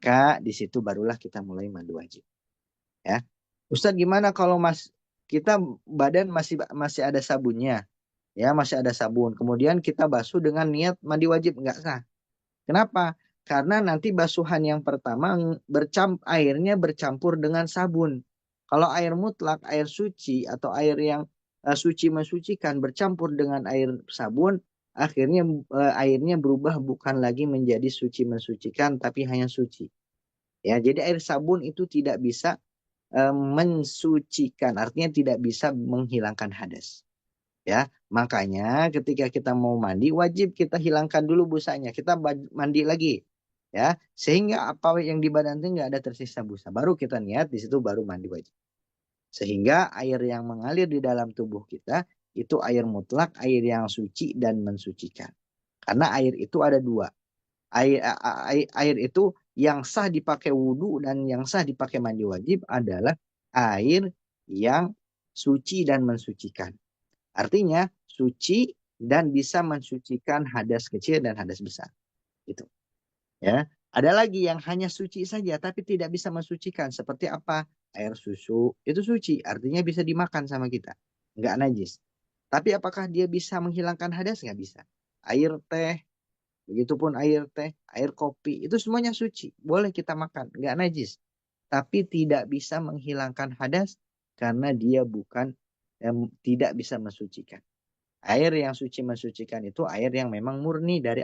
maka di situ barulah kita mulai mandi wajib. Ya, Ustadz gimana kalau kita badan masih ada sabunnya, ya masih ada sabun. Kemudian kita basuh dengan niat mandi wajib, nggak sah. Kenapa? Karena nanti basuhan yang pertama airnya bercampur dengan sabun. Kalau air mutlak, air suci atau air yang suci mensucikan bercampur dengan air sabun, akhirnya airnya berubah bukan lagi menjadi suci mensucikan, tapi hanya suci. Ya, jadi air sabun itu tidak bisa mensucikan, artinya tidak bisa menghilangkan hadas. Ya, makanya ketika kita mau mandi wajib kita hilangkan dulu busanya, kita mandi lagi, ya, sehingga apa yang di badan itu nggak ada tersisa busa. Baru kita niat di situ baru mandi wajib. Sehingga air yang mengalir di dalam tubuh kita itu air mutlak, air yang suci dan mensucikan. Karena air itu ada dua. Air itu yang sah dipakai wudhu dan yang sah dipakai mandi wajib adalah air yang suci dan mensucikan. Artinya suci dan bisa mensucikan hadas kecil dan hadas besar. Gitu. Ya. Ada lagi yang hanya suci saja tapi tidak bisa mensucikan. Seperti apa? Air susu itu suci, artinya bisa dimakan sama kita, nggak najis. Tapi apakah dia bisa menghilangkan hadas? Nggak bisa. Air teh, begitupun air teh, air kopi, itu semuanya suci. Boleh kita makan, nggak najis. Tapi tidak bisa menghilangkan hadas karena dia bukan tidak bisa mensucikan. Air yang suci mensucikan itu air yang memang murni dari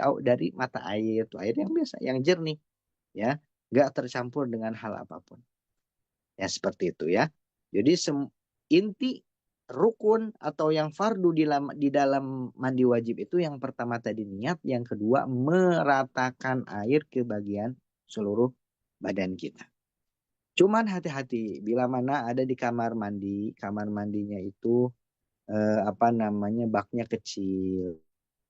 mata air, itu air yang biasa, yang jernih, ya, nggak tercampur dengan hal apapun. Ya seperti itu ya. Jadi inti rukun atau yang fardu di dalam mandi wajib itu yang pertama tadi niat, yang kedua meratakan air ke bagian seluruh badan kita. Cuman hati-hati bila mana ada di kamar mandinya itu apa namanya baknya kecil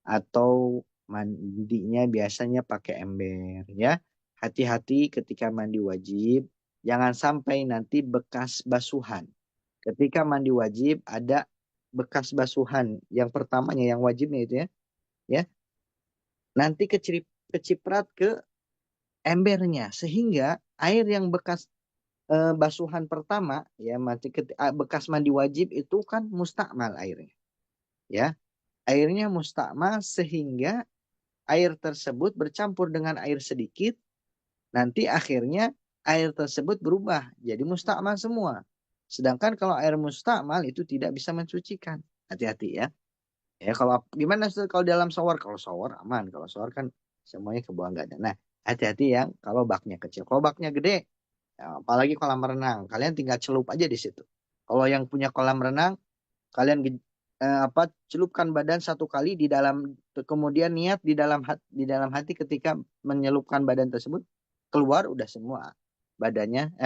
atau mandinya biasanya pakai ember ya. Hati-hati ketika mandi wajib, jangan sampai nanti bekas basuhan. Ketika mandi wajib ada bekas basuhan yang pertamanya yang wajibnya itu ya, ya nanti keciprat ke embernya sehingga air yang bekas basuhan pertama ya bekas mandi wajib itu kan mustakmal airnya ya, airnya mustakmal sehingga air tersebut bercampur dengan air sedikit, nanti akhirnya air tersebut berubah jadi mustakmal semua. Sedangkan kalau air mustakmal itu tidak bisa mensucikan. Hati-hati ya. Ya kalau gimana kalau dalam shower? Kalau shower aman. Kalau shower kan semuanya ke bawah nggak ada. Nah, hati-hati yang kalau baknya kecil. Kalau baknya gede, ya, apalagi kolam renang, kalian tinggal celup aja di situ. Kalau yang punya kolam renang, kalian celupkan badan satu kali di dalam, kemudian niat di dalam hati ketika menyelupkan badan tersebut keluar udah semua badannya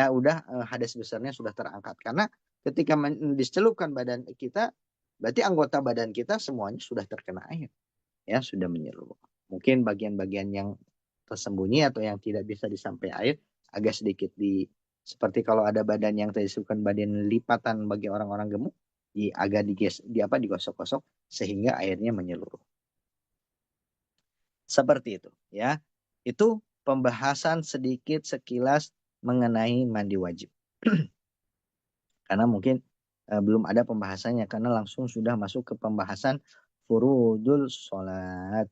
hadas besarnya sudah terangkat karena ketika dicelupkan badan kita berarti anggota badan kita semuanya sudah terkena air ya, sudah menyeluruh. Mungkin bagian-bagian yang tersembunyi atau yang tidak bisa disampai air agak sedikit seperti kalau ada badan yang tersebutkan badan lipatan bagi orang-orang gemuk agak digosok-gosok sehingga airnya menyeluruh. Seperti itu ya. Itu pembahasan sedikit sekilas mengenai mandi wajib. Karena mungkin belum ada pembahasannya karena langsung sudah masuk ke pembahasan furudul sholat.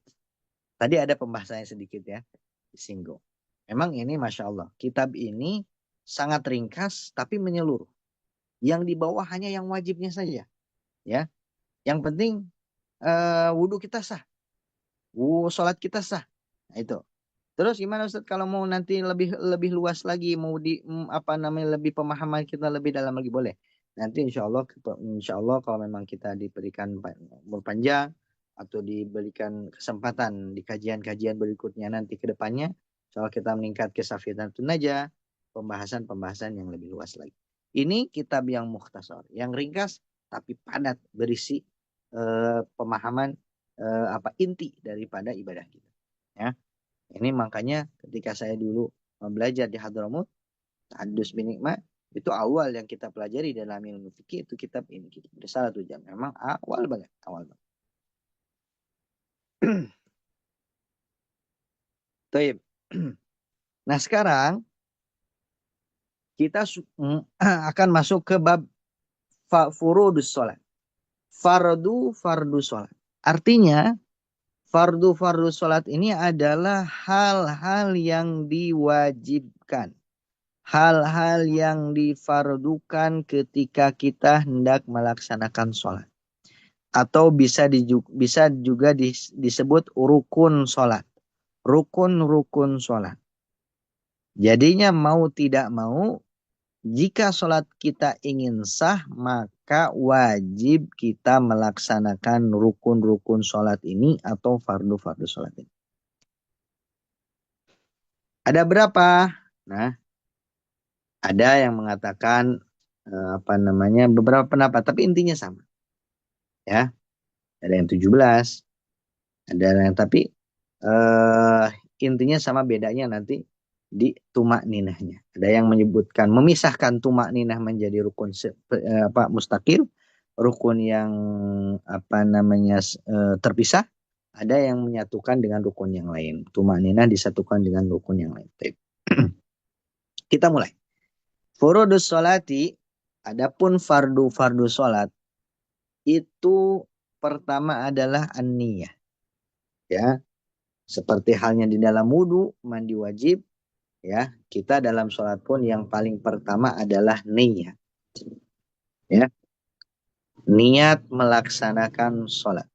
Tadi ada pembahasannya sedikit ya, disinggung. Memang ini Masya Allah, kitab ini sangat ringkas tapi menyeluruh. Yang di bawah hanya yang wajibnya saja. Ya, yang penting wudhu kita sah, sholat kita sah. Nah, itu. Terus gimana Ustaz kalau mau nanti lebih lebih luas lagi, mau apa namanya lebih pemahaman kita lebih dalam lagi boleh. Nanti insya Allah kalau memang kita diberikan umur panjang atau diberikan kesempatan di kajian-kajian berikutnya nanti ke depannya, soal kita meningkat kesafiatan aja pembahasan-pembahasan yang lebih luas lagi. Ini kitab yang mukhtasar, yang ringkas tapi padat berisi pemahaman inti daripada ibadah kita. Ya. Ini makanya ketika saya dulu belajar di Hadramut, Tahadus bin Nikmah, itu awal yang kita pelajari dalam ilmu fikih itu kitab ini, kitab Risalatul Jam. Memang awal banget, awal banget. Taib. Nah sekarang kita akan masuk ke bab furudus sholat. Fardu sholat. Artinya fardu sholat ini adalah hal-hal yang diwajibkan. Hal-hal yang difardukan ketika kita hendak melaksanakan sholat. Atau bisa juga disebut rukun sholat. Rukun-rukun sholat. Jadinya mau tidak mau, jika sholat kita ingin sah, maka wajib kita melaksanakan rukun-rukun sholat ini atau fardu-fardu sholat ini. Ada berapa? Nah, ada yang mengatakan beberapa pendapat, tapi intinya sama. Ya, ada yang 17, ada yang tapi intinya sama, bedanya nanti di tumak ninahnya. Ada yang menyebutkan memisahkan tumak ninah menjadi rukun mustakil, rukun yang terpisah. Ada yang menyatukan dengan rukun yang lain. Tumak ninah disatukan dengan rukun yang lain. Kita mulai. Furudus sholati, adapun fardu sholat itu pertama adalah an-niyah. Ya, seperti halnya di dalam wudu, mandi wajib, ya, kita dalam sholat pun yang paling pertama adalah niat. Ya, niat melaksanakan sholat.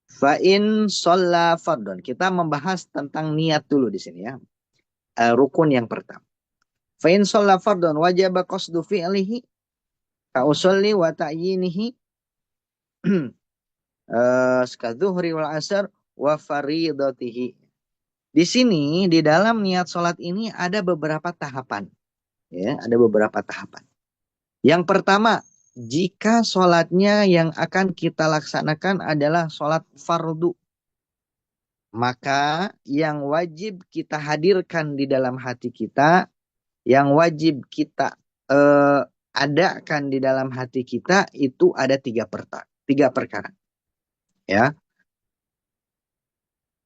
Fa'in sholla fardon. Kita membahas tentang niat dulu di sini ya. Rukun yang pertama. Fa'in sholla fardon wajib qasdu fi'lihi ka'usolli wa ta'yinihi sekadzuhri wal asar wa faridatihi. Di sini di dalam niat sholat ini ada beberapa tahapan. Ya, ada beberapa tahapan. Yang pertama, jika sholatnya yang akan kita laksanakan adalah sholat fardu, maka yang wajib kita hadirkan di dalam hati kita, yang wajib kita adakan di dalam hati kita itu ada tiga perkara. Ya,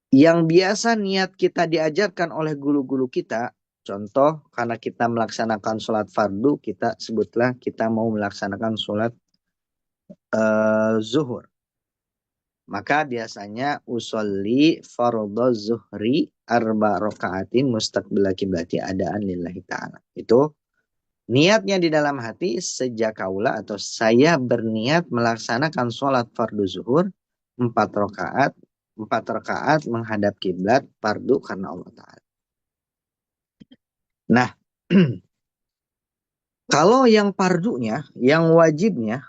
yang biasa niat kita diajarkan oleh guru-guru kita, contoh karena kita melaksanakan sholat fardu, kita sebutlah kita mau melaksanakan sholat zuhur. Maka biasanya usolli fardhu zuhri arba rakaatin mustaqbil kiblati adaan lillahi ta'ala. Itu niatnya di dalam hati sejak kaula atau saya berniat melaksanakan sholat fardu zuhur 4 rakaat, 4 rakaat menghadap kiblat fardu karena Allah Ta'ala. Nah, kalau yang fardunya, yang wajibnya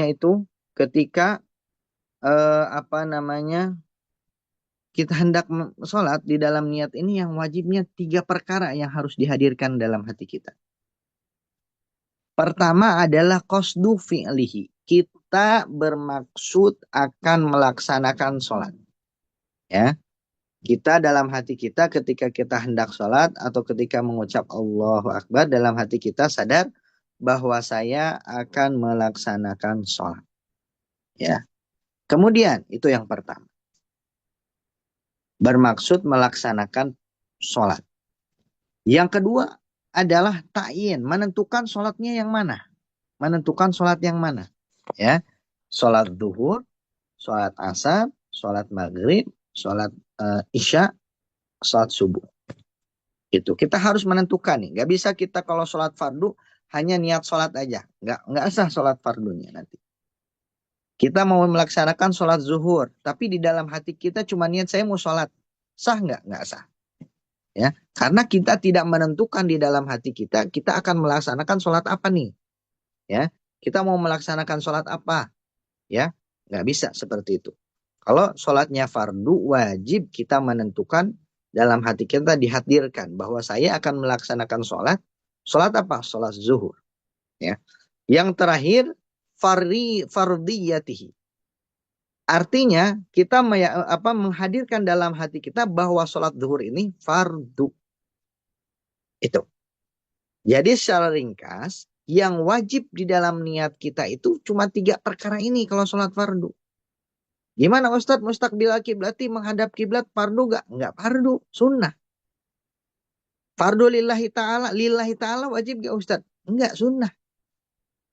itu ketika kita hendak sholat di dalam niat ini, yang wajibnya 3 perkara yang harus dihadirkan dalam hati kita. Pertama adalah qasdu fi'lihi. Kita bermaksud akan melaksanakan sholat. Ya, kita dalam hati kita ketika kita hendak sholat atau ketika mengucap Allahu Akbar, dalam hati kita sadar bahwa saya akan melaksanakan sholat. Ya. Kemudian itu yang pertama. Bermaksud melaksanakan sholat. Yang kedua adalah ta'yin, menentukan sholatnya yang mana. Menentukan sholat yang mana. Ya, sholat duhur, sholat asar, sholat maghrib, sholat isya, sholat subuh. Itu kita harus menentukan nih. Gak bisa kita kalau sholat fardu hanya niat sholat aja. Gak sah sholat fardunya nanti. Kita mau melaksanakan sholat zuhur, tapi di dalam hati kita cuma niat saya mau sholat. Sah nggak? Nggak sah. Ya, karena kita tidak menentukan di dalam hati kita, kita akan melaksanakan sholat apa nih? Ya, kita mau melaksanakan sholat apa? Ya, nggak bisa seperti itu. Kalau sholatnya fardu, wajib kita menentukan dalam hati kita, dihadirkan bahwa saya akan melaksanakan sholat. Sholat apa? Sholat zuhur. Ya. Yang terakhir, fardiyatihi. Artinya kita menghadirkan dalam hati kita bahwa sholat zuhur ini fardu. Itu. Jadi secara ringkas, yang wajib di dalam niat kita itu cuma 3 perkara ini kalau sholat fardu. Gimana Ustadz? Mustaqbil kiblati, menghadap kiblat fardu gak? Enggak fardu, sunnah. Fardu lillahi ta'ala wajib gak Ustadz? Enggak, sunnah.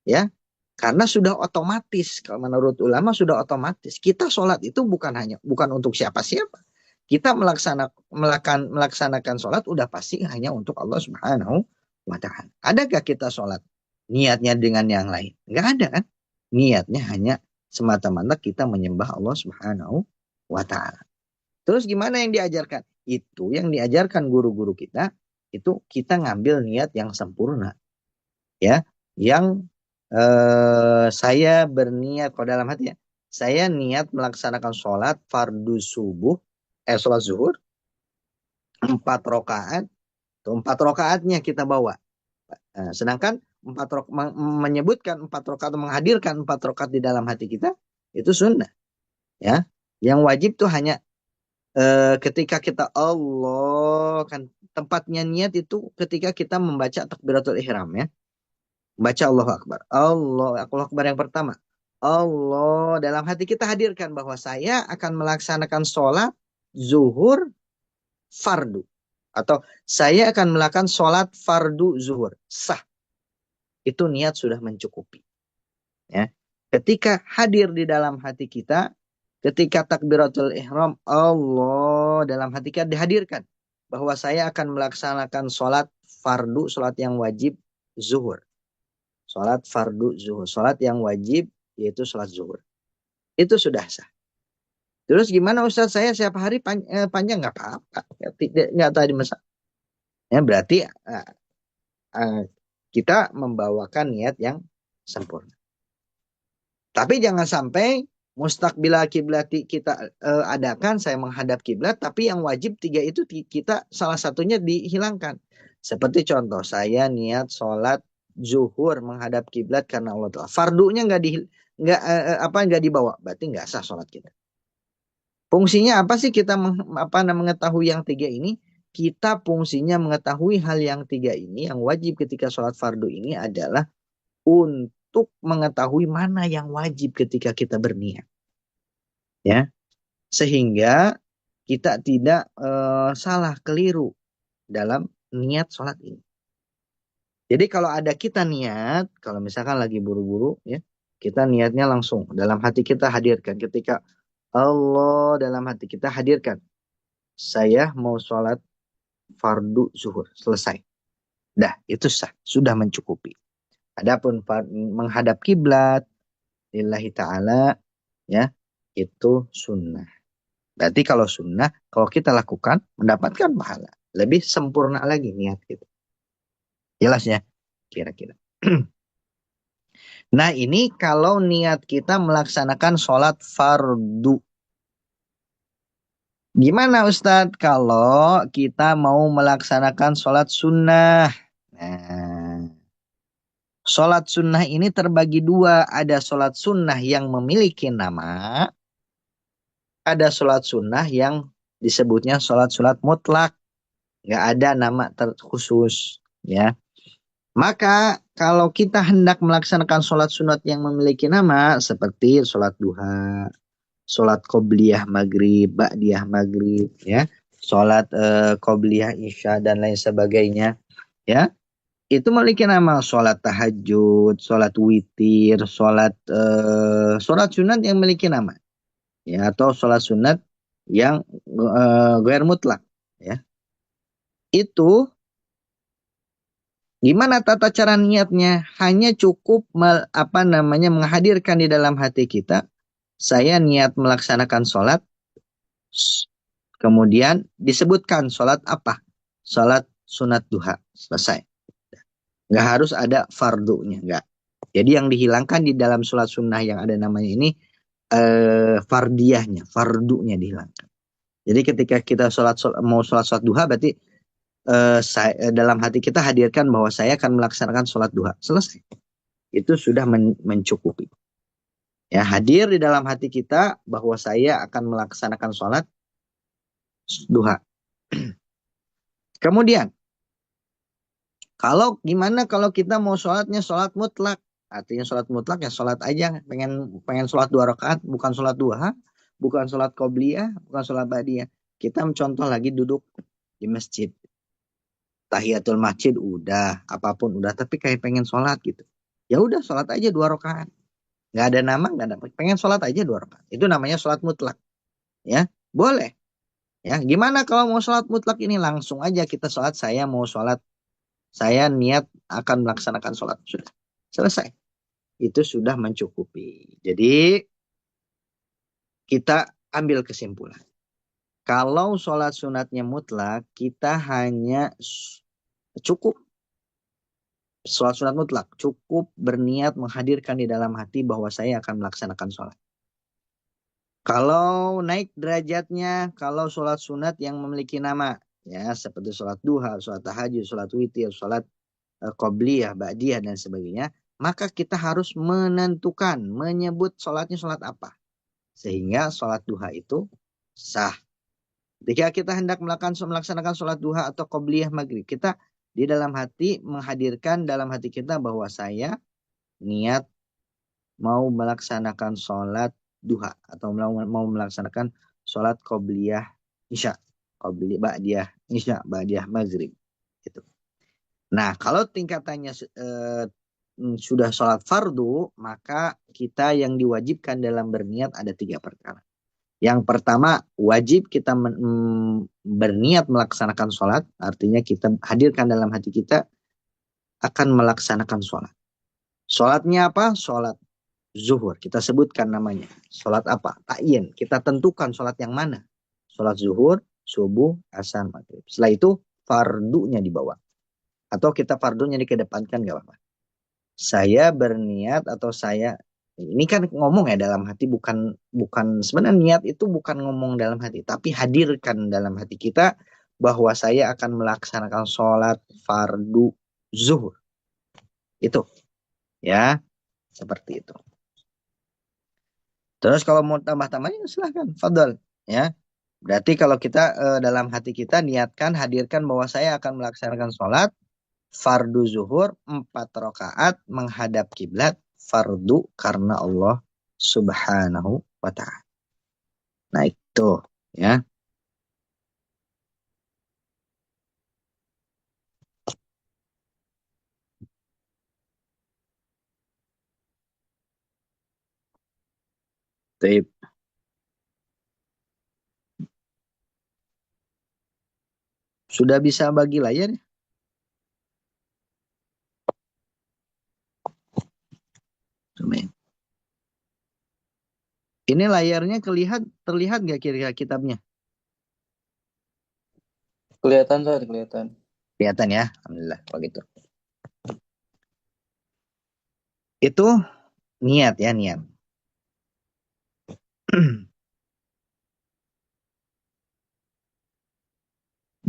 Ya, karena sudah otomatis. Kalau menurut ulama sudah otomatis. Kita sholat itu bukan untuk siapa-siapa. Kita melaksanakan sholat udah pasti hanya untuk Allah Subhanahu wa Ta'ala. Adakah kita sholat niatnya dengan yang lain? Enggak ada kan? Niatnya hanya semata-mata kita menyembah Allah Subhanahu wa Ta'ala. Terus gimana yang diajarkan? Itu yang diajarkan guru-guru kita, itu kita ngambil niat yang sempurna. Ya, yang saya berniat kalau dalam hati ya, saya niat melaksanakan sholat fardu subuh, sholat zuhur, 4 rakaat, 4 rakaatnya kita bawa. Sedangkan menyebutkan 4 rakaat, menghadirkan 4 rakaat di dalam hati kita, itu sunnah. Ya, yang wajib tuh hanya ketika kita Allah, kan tempatnya niat itu ketika kita membaca takbiratul ihram ya. Baca Allahu Akbar. Allahu Akbar yang pertama. Allah, dalam hati kita hadirkan bahwa saya akan melaksanakan sholat zuhur fardu. Atau saya akan melakukan sholat fardu zuhur. Sah. Itu niat sudah mencukupi. Ya. Ketika hadir di dalam hati kita, ketika takbiratul ihram, Allah, dalam hati kita dihadirkan bahwa saya akan melaksanakan sholat fardu, sholat yang wajib zuhur. Sholat fardu zuhur. Sholat yang wajib yaitu sholat zuhur. Itu sudah sah. Terus gimana Ustaz, saya setiap hari panjang? Nggak apa-apa. Nggak tadi masalah. Ya, berarti kita membawakan niat yang sempurna. Tapi jangan sampai mustaqbila kiblati kita adakan, saya menghadap kiblat, tapi yang wajib 3 itu kita salah satunya dihilangkan. Seperti contoh, saya niat sholat zuhur menghadap kiblat karena Allah Ta'ala. Fardunya nggak dibawa, berarti nggak sah sholat kita. Fungsinya apa sih kita mengetahui yang 3 ini? Kita fungsinya mengetahui hal yang 3 ini, yang wajib ketika sholat fardu ini adalah untuk mengetahui mana yang wajib ketika kita berniat. Ya, sehingga kita tidak salah keliru dalam niat sholat ini. Jadi kalau ada kita niat, kalau misalkan lagi buru-buru ya, kita niatnya langsung dalam hati kita hadirkan. Ketika Allah dalam hati kita hadirkan, saya mau sholat fardu zuhur, selesai. Dah, itu sah, sudah mencukupi. Adapun menghadap kiblat lillahi ta'ala ya, itu sunnah. Berarti kalau sunnah, kalau kita lakukan mendapatkan pahala. Lebih sempurna lagi niat kita. Jelas ya? Kira-kira. Nah ini kalau niat kita melaksanakan sholat fardu. Gimana Ustadz kalau kita mau melaksanakan sholat sunnah? Nah, sholat sunnah ini terbagi 2. Ada sholat sunnah yang memiliki nama. Ada sholat sunnah yang disebutnya sholat mutlak. Nggak ada nama terkhusus. Ya. Maka kalau kita hendak melaksanakan sholat sunat yang memiliki nama. Seperti sholat duha, sholat qobliyah maghrib, ba'diyah maghrib, ya, sholat qobliyah isya dan lain sebagainya, ya, itu memiliki nama. Sholat tahajud, sholat witir, sholat sunat yang memiliki nama, ya, atau sholat sunat yang ghair mutlak, ya. Itu gimana tata cara niatnya? Hanya cukup menghadirkan di dalam hati kita, saya niat melaksanakan sholat. Kemudian disebutkan sholat apa? Sholat sunat duha. Selesai. Nggak harus ada fardunya. Nggak. Jadi yang dihilangkan di dalam sholat sunnah yang ada namanya ini fardiyahnya. Fardunya dihilangkan. Jadi ketika kita mau sholat duha berarti dalam hati kita hadirkan bahwa saya akan melaksanakan sholat duha. Selesai. Itu sudah mencukupi. Ya, hadir di dalam hati kita bahwa saya akan melaksanakan sholat duha. Kemudian, gimana kalau kita mau sholatnya sholat mutlak? Artinya sholat mutlak ya sholat aja. Pengen sholat 2 rakaat, bukan sholat duha, bukan sholat qobliyah, bukan sholat ba'diyah. Kita mencontoh lagi duduk di masjid. tahiyatul masjid udah, apapun udah, tapi kayak pengen sholat gitu. Ya udah sholat aja 2 rakaat. Nggak ada nama, nggak ada pengen sholat aja 2 rakaat. Itu namanya sholat mutlak. Ya, boleh. Ya, gimana kalau mau sholat mutlak ini langsung aja kita sholat. Saya mau sholat, saya niat akan melaksanakan sholat. Sudah selesai. Itu sudah mencukupi. Jadi kita ambil kesimpulan. Kalau sholat sunatnya mutlak, kita hanya cukup sholat sunat mutlak. Cukup berniat menghadirkan di dalam hati bahwa saya akan melaksanakan sholat. Kalau naik derajatnya, kalau sholat sunat yang memiliki nama, ya seperti sholat duha, sholat tahajud, sholat witir, sholat qobliyah, ba'diyah, dan sebagainya, maka kita harus menentukan, menyebut sholatnya sholat apa. Sehingga sholat duha itu sah. Ketika kita hendak melaksanakan sholat duha atau qobliyah maghrib, kita di dalam hati menghadirkan dalam hati kita bahwa saya niat mau melaksanakan sholat duha atau mau melaksanakan sholat qobliyah isya, qobliyah ba'diyah isya, ba'diyah maghrib. Gitu. Nah, kalau tingkatannya sudah sholat fardu, maka kita yang diwajibkan dalam berniat ada 3 perkara. Yang pertama, wajib kita berniat melaksanakan sholat. Artinya kita hadirkan dalam hati kita akan melaksanakan sholat. Sholatnya apa? Sholat zuhur. Kita sebutkan namanya. Sholat apa? Ta'yin. Kita tentukan sholat yang mana. Sholat zuhur, subuh, asar, maghrib. Setelah itu, fardunya dibawa. Atau kita fardunya dikedepankan, gak apa-apa. Saya berniat atau saya ini kan ngomong ya dalam hati, bukan sebenarnya niat itu bukan ngomong dalam hati, tapi hadirkan dalam hati kita bahwa saya akan melaksanakan sholat fardu zuhur. Itu ya, seperti itu. Terus kalau mau tambah-tambahnya silahkan, fadol ya. Berarti kalau kita dalam hati kita niatkan, hadirkan bahwa saya akan melaksanakan sholat fardu zuhur 4 rakaat menghadap kiblat, fardu karena Allah Subhanahu wa ta'ala. Nah, itu ya. Tip. Sudah bisa bagi layar ya? Coba ya. Ini layarnya terlihat nggak kira-kira kitabnya? Kelihatan, Ustaz, kelihatan. Kelihatan ya? Alhamdulillah kalau gitu. Itu niat ya, niat.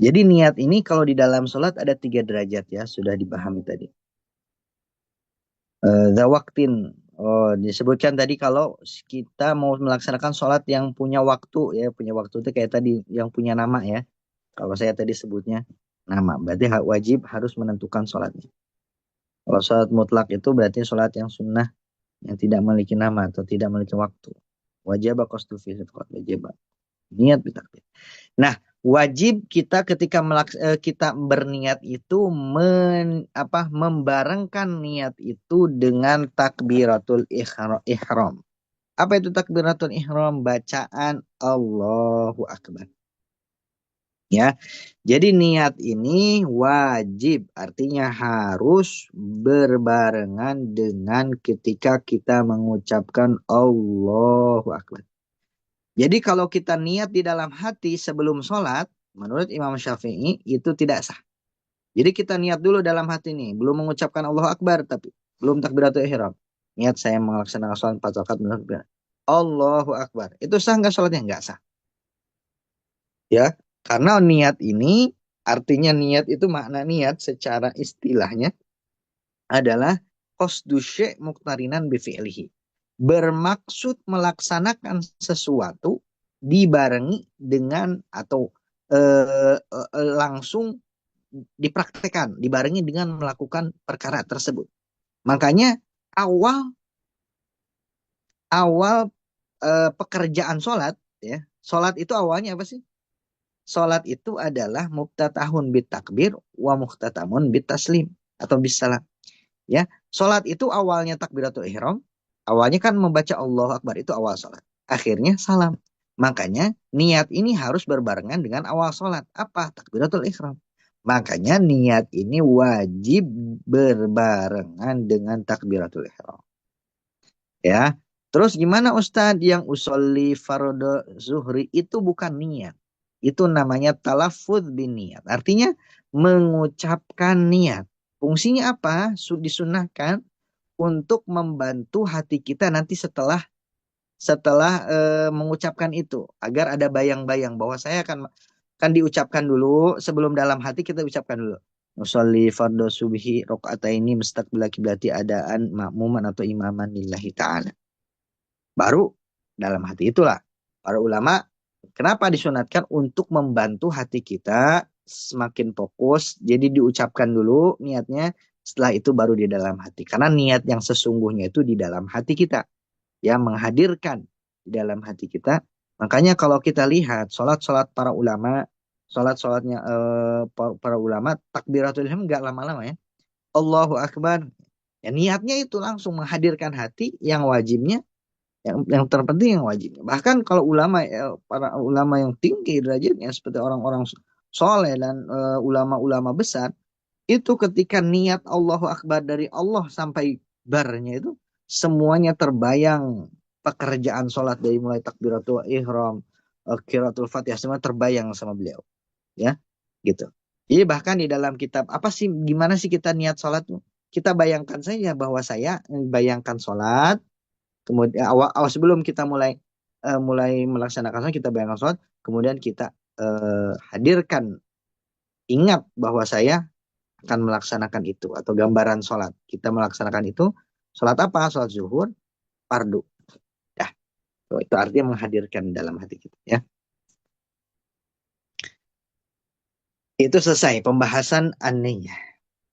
Jadi niat ini kalau di dalam sholat ada 3 derajat ya, sudah dipahami tadi. Zawaktin. Oh, disebutkan tadi kalau kita mau melaksanakan sholat yang punya waktu ya, punya waktu itu kayak tadi yang punya nama ya. Kalau saya tadi sebutnya nama, berarti wajib harus menentukan sholatnya. Kalau sholat mutlak itu berarti sholat yang sunnah yang tidak memiliki nama atau tidak memiliki waktu. Wajib qasdu fi wajib niat bitakbir. Nah, wajib kita ketika kita berniat itu membarengkan niat itu dengan takbiratul ihram. Apa itu takbiratul ihram? Bacaan Allahu Akbar. Ya. Jadi niat ini wajib, artinya harus berbarengan dengan ketika kita mengucapkan Allahu Akbar. Jadi kalau kita niat di dalam hati sebelum sholat, menurut Imam Syafi'i itu tidak sah. Jadi kita niat dulu dalam hati nih, belum mengucapkan Allahu Akbar, tapi belum takbiratul ihram. Niat saya melaksanakan sholat 4 rakaat benar. Allahu Akbar. Itu sah nggak sholatnya? Nggak sah. Ya, karena niat ini artinya niat itu makna niat secara istilahnya adalah qasdu syai' muqtarinan bi fi'lihi. Bermaksud melaksanakan sesuatu dibarengi dengan atau langsung dipraktekkan, dibarengi dengan melakukan perkara tersebut. Makanya awal awal pekerjaan sholat ya, sholat itu awalnya apa sih? Salat itu adalah muftatahun bit takbir wa muhtatamun bit taslim atau bis salam. Ya, salat itu awalnya takbiratul ihram, awalnya kan membaca Allahu Akbar itu awal salat. Akhirnya salam. Makanya niat ini harus berbarengan dengan awal salat. Apa? Takbiratul ihram. Makanya niat ini wajib berbarengan dengan takbiratul ihram. Ya. Terus gimana Ustadz yang usolli fardu zuhri itu bukan niat. Itu namanya talaffuz bin niat. Artinya mengucapkan niat. Fungsinya apa? Disunahkan untuk membantu hati kita nanti setelah setelah mengucapkan itu agar ada bayang-bayang bahwa saya akan kan diucapkan dulu sebelum dalam hati kita ucapkan dulu. Nusolli fardhu subhi rakaataini mustaqbil kiblati adaan makmuman atau imaman lillahi ta'ala. Baru dalam hati itulah para ulama kenapa disunatkan untuk membantu hati kita semakin fokus. Jadi diucapkan dulu niatnya, setelah itu baru di dalam hati. Karena niat yang sesungguhnya itu di dalam hati kita. Ya menghadirkan di dalam hati kita. Makanya kalau kita lihat sholat-sholat para ulama, sholat-sholatnya para ulama, takbiratul ihram nggak lama-lama ya. Allahu Akbar. Ya, niatnya itu langsung menghadirkan hati yang wajibnya yang terpenting yang wajib. Bahkan kalau ulama para ulama yang tinggi derajatnya seperti orang-orang soleh dan ulama-ulama besar itu ketika niat Allahu Akbar dari Allah sampai barnya itu semuanya terbayang pekerjaan sholat dari mulai takbiratul ihram, qiraatul Fatihah semua terbayang sama beliau, ya, gitu. Jadi bahkan di dalam kitab apa sih gimana sih kita niat sholat tuh? Kita bayangkan saja bahwa saya bayangkan sholat. Kemudian awal sebelum kita mulai melaksanakan sholat kita bayangkan sholat, kemudian kita hadirkan ingat bahwa saya akan melaksanakan itu atau gambaran sholat. Kita melaksanakan itu sholat apa? Sholat zuhur, fardu. Ya, itu artinya menghadirkan dalam hati kita. Ya, itu selesai pembahasan anehnya.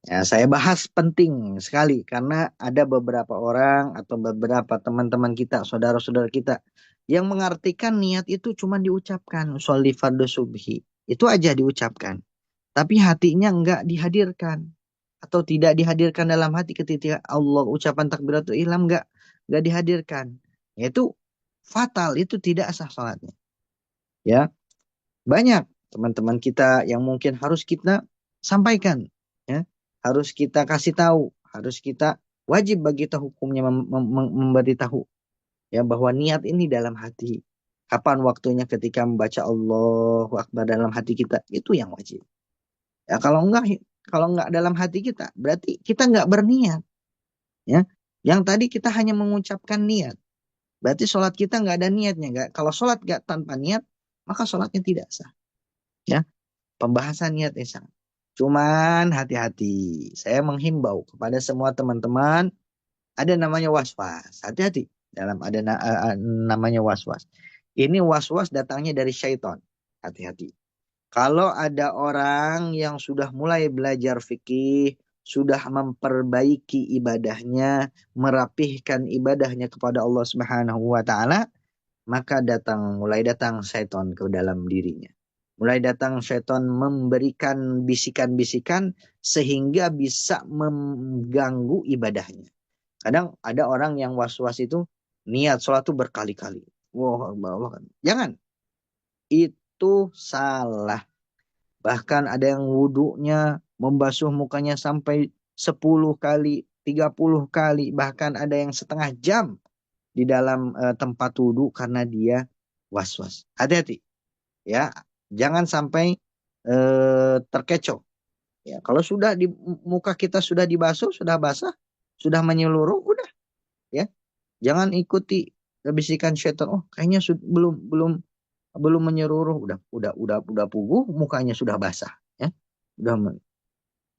Ya, saya bahas penting sekali karena ada beberapa orang atau beberapa teman-teman kita, saudara-saudara kita yang mengartikan niat itu cuma diucapkan, sholli fardu subhi. Itu aja diucapkan. Tapi hatinya enggak dihadirkan atau tidak dihadirkan dalam hati ketika Allah ucapan takbiratul ihram enggak dihadirkan. Yaitu fatal, itu tidak sah salatnya. Ya, banyak teman-teman kita yang mungkin harus kita sampaikan, ya, harus kita kasih tahu, harus kita wajib bagi kita hukumnya memberitahu, ya, bahwa niat ini dalam hati. Kapan waktunya ketika membaca Allahu Akbar dalam hati kita itu yang wajib. Ya kalau enggak dalam hati kita berarti kita enggak berniat, ya. Yang tadi kita hanya mengucapkan niat. Berarti sholat kita enggak ada niatnya. Enggak. Kalau sholat enggak tanpa niat, maka sholatnya tidak sah. Ya, pembahasan niat Esa. Cuman hati-hati. Saya menghimbau kepada semua teman-teman ada namanya waswas. Hati-hati dalam ada namanya waswas. Ini waswas datangnya dari syaitan. Hati-hati. Kalau ada orang yang sudah mulai belajar fikih, sudah memperbaiki ibadahnya, merapihkan ibadahnya kepada Allah Subhanahu wa taala, maka mulai datang syaitan ke dalam dirinya. Mulai datang syaitan memberikan bisikan-bisikan sehingga bisa mengganggu ibadahnya. Kadang ada orang yang was-was itu niat sholat itu berkali-kali. Wah, jangan. Itu salah. Bahkan ada yang wudhunya membasuh mukanya sampai 10 kali, 30 kali. Bahkan ada yang setengah jam di dalam tempat wudhu karena dia was-was. Hati-hati. Ya, jangan sampai terkecoh. Ya, kalau sudah di muka kita sudah dibasuh, sudah basah, sudah menyeluruh, udah, ya. Jangan ikuti bisikan syaitan. Oh, kayaknya belum belum belum menyeluruh, udah puguh, mukanya sudah basah, ya. Udah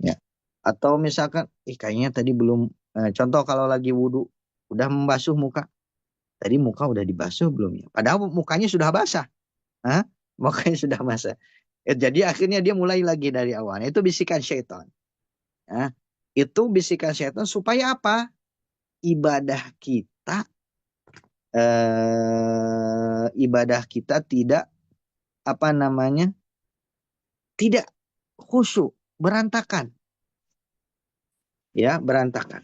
ya. Atau misalkan, kayaknya tadi belum contoh kalau lagi wudhu udah membasuh muka. Tadi muka udah dibasuh belum ya? Padahal mukanya sudah basah. Hah? Mukanya sudah basah. Jadi akhirnya dia mulai lagi dari awal. Itu bisikan syaitan. Nah, itu bisikan syaitan supaya apa? Ibadah kita ibadah kita tidak apa namanya? tidak khusyuk, berantakan. Ya, berantakan.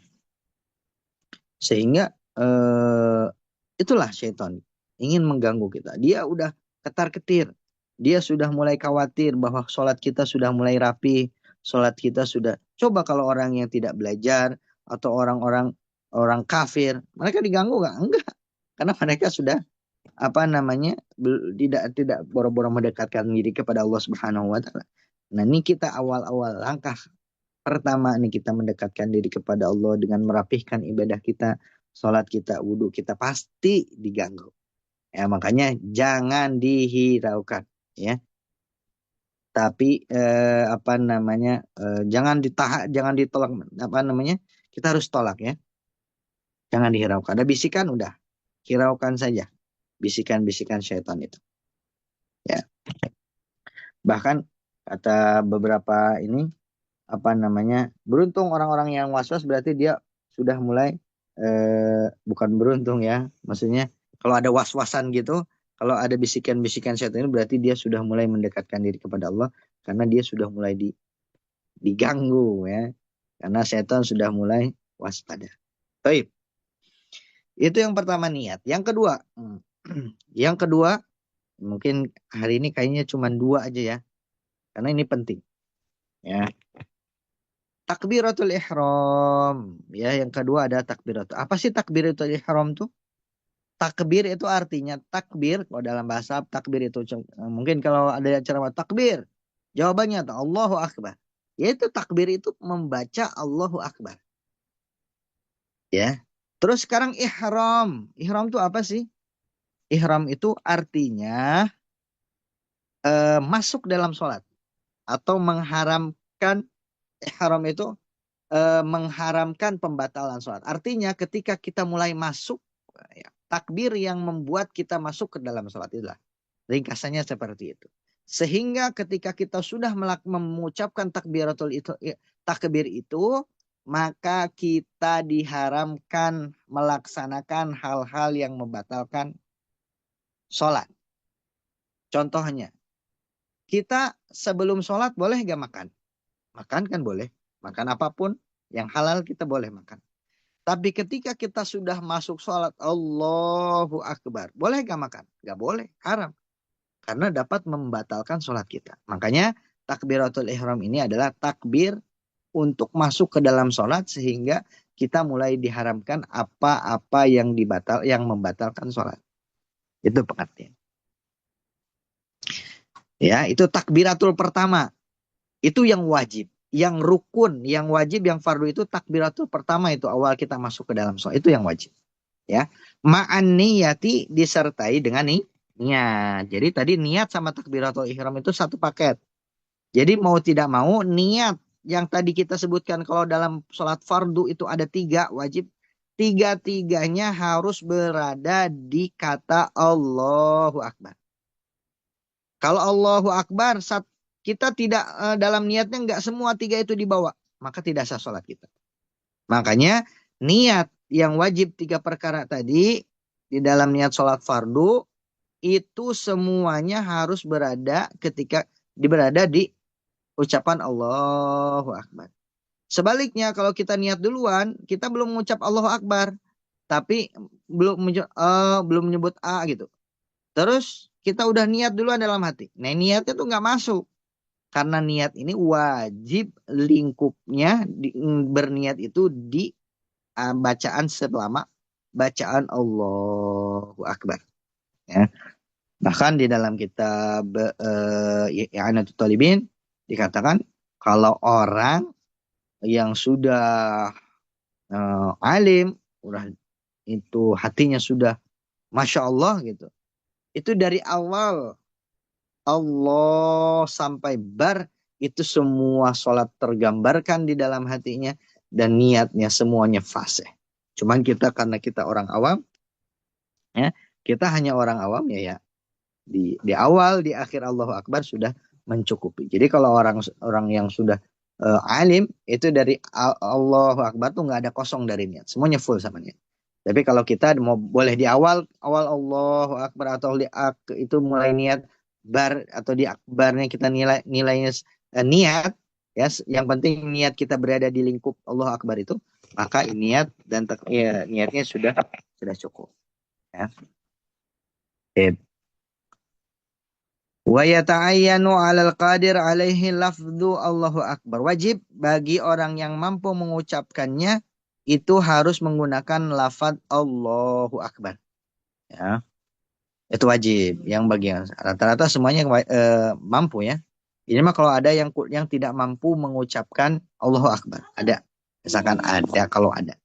Sehingga itulah syaitan ingin mengganggu kita. Dia udah ketar-ketir. Dia sudah mulai khawatir bahwa sholat kita sudah mulai rapi. Sholat kita sudah. Coba kalau orang yang tidak belajar atau orang-orang orang kafir, mereka diganggu nggak? Enggak, karena mereka sudah apa namanya tidak tidak boro-boro mendekatkan diri kepada Allah Subhanahu Wa Taala. Nah ini kita awal-awal langkah pertama nih kita mendekatkan diri kepada Allah dengan merapihkan ibadah kita, sholat kita, wudhu kita pasti diganggu. Ya makanya jangan dihiraukan, ya. Tapi apa namanya jangan ditahan, jangan ditolak, apa namanya kita harus tolak ya. Jangan dihiraukan. Ada bisikan udah, hiraukan saja bisikan-bisikan syaitan itu. Ya. Bahkan kata beberapa ini apa namanya beruntung orang-orang yang was-was berarti dia sudah mulai bukan beruntung ya, maksudnya kalau ada was-wasan gitu, kalau ada bisikan-bisikan setan ini berarti dia sudah mulai mendekatkan diri kepada Allah karena dia sudah mulai diganggu ya, karena setan sudah mulai waspada. Baik, itu yang pertama niat. Yang kedua, yang kedua mungkin hari ini kayaknya cuma dua aja ya, karena ini penting ya. Takbiratul ihram. Ya, yang kedua ada takbiratul. Apa sih takbiratul ihram tuh? Takbir itu artinya takbir. Kalau dalam bahasa takbir itu mungkin kalau ada ceramah takbir. Jawabannya tuh Allahu Akbar. Yaitu takbir itu membaca Allahu Akbar. Ya. Terus sekarang ihram. Ihram itu apa sih? Ihram itu artinya masuk dalam sholat. Atau mengharamkan ihram itu mengharamkan pembatalan sholat. Artinya ketika kita mulai masuk, ya, takbir yang membuat kita masuk ke dalam sholat itulah. Ringkasannya seperti itu. Sehingga ketika kita sudah mengucapkan takbir itu, maka kita diharamkan melaksanakan hal-hal yang membatalkan sholat. Contohnya, kita sebelum sholat boleh gak makan? Makan kan boleh. Makan apapun yang halal kita boleh makan. Tapi ketika kita sudah masuk sholat, Allahu Akbar. Boleh gak makan? Gak boleh, haram. Karena dapat membatalkan sholat kita. Makanya takbiratul ihram ini adalah takbir untuk masuk ke dalam sholat sehingga kita mulai diharamkan apa-apa yang membatalkan sholat. Itu pengertian. Ya, itu takbiratul pertama. Itu yang wajib. Yang rukun, yang wajib, yang fardu itu takbiratul pertama itu awal kita masuk ke dalam sholat. Itu yang wajib. Ya, ma'an niyati disertai dengan niat. Jadi tadi niat sama takbiratul ihram itu satu paket. Jadi mau tidak mau niat yang tadi kita sebutkan kalau dalam sholat fardu itu ada tiga wajib. Tiga-tiganya harus berada di kata Allahu Akbar. Kalau Allahu Akbar kita tidak dalam niatnya nggak semua tiga itu dibawa, maka tidak sah sholat kita. Makanya niat yang wajib tiga perkara tadi di dalam niat sholat fardu itu semuanya harus berada di ucapan Allahu Akbar. Sebaliknya kalau kita niat duluan, kita belum mengucap Allahu Akbar, tapi belum menyebut A gitu. Terus kita udah niat duluan dalam hati. Nah niatnya tuh nggak masuk. Karena niat ini wajib lingkupnya berniat itu di bacaan selama bacaan Allahu Akbar. Ya. Bahkan di dalam kitab I'anatul Talibin dikatakan kalau orang yang sudah alim, udah itu hatinya sudah Masya Allah gitu. Itu dari awal Allah sampai bar itu semua sholat tergambarkan di dalam hatinya dan niatnya semuanya fasih. Cuman kita karena kita orang awam, ya kita hanya orang awam ya di awal di akhir Allahu Akbar sudah mencukupi. Jadi kalau orang yang sudah alim itu dari Allahu Akbar tuh nggak ada kosong dari niat, semuanya full sama niat. Tapi kalau kita mau boleh di awal Allahu Akbar atau itu mulai niat bar atau di akbarnya kita nilainya niat, ya, yang penting niat kita berada di lingkup Allah Akbar itu, maka niat dan ya, niatnya sudah cukup, ya. Sip. Wa yata'ayyanu 'alal qadir 'alaihi lafdzu Allahu Akbar. Wajib bagi orang yang mampu mengucapkannya itu harus menggunakan lafaz Allahu Akbar. Ya, itu wajib. Yang bagi rata-rata semuanya mampu, ya. Ini mah kalau ada yang tidak mampu mengucapkan Allahu Akbar, ada. Misalkan ada, kalau ada.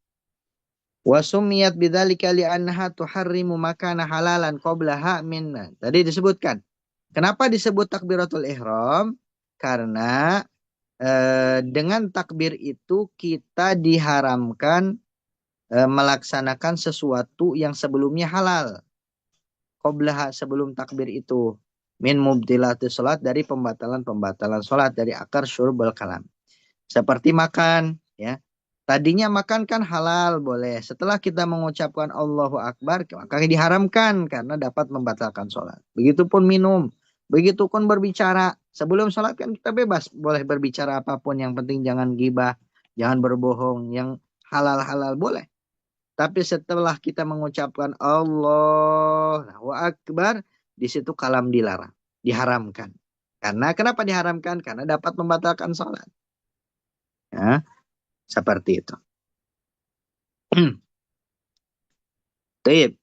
Wa sumiyat bidzalika li'annaha tuharrimu makana halalan qablaha minna. Tadi disebutkan. Kenapa disebut takbiratul ihram? Karena dengan takbir itu kita diharamkan melaksanakan sesuatu yang sebelumnya halal. Qablaha, sebelum takbir itu. Min mubtilati salat, dari pembatalan-pembatalan salat, dari akar syurbal kalam. Seperti makan, ya. Tadinya makan kan halal, boleh. Setelah kita mengucapkan Allahu Akbar, maka diharamkan karena dapat membatalkan sholat. Begitupun minum, begitupun berbicara. Sebelum sholat kan kita bebas, boleh berbicara apapun. Yang penting jangan gibah, jangan berbohong. Yang halal-halal boleh. Tapi setelah kita mengucapkan Allahu Akbar, di situ kalam dilarang, diharamkan. Karena kenapa diharamkan? Karena dapat membatalkan sholat. Ya, seperti itu. Taib.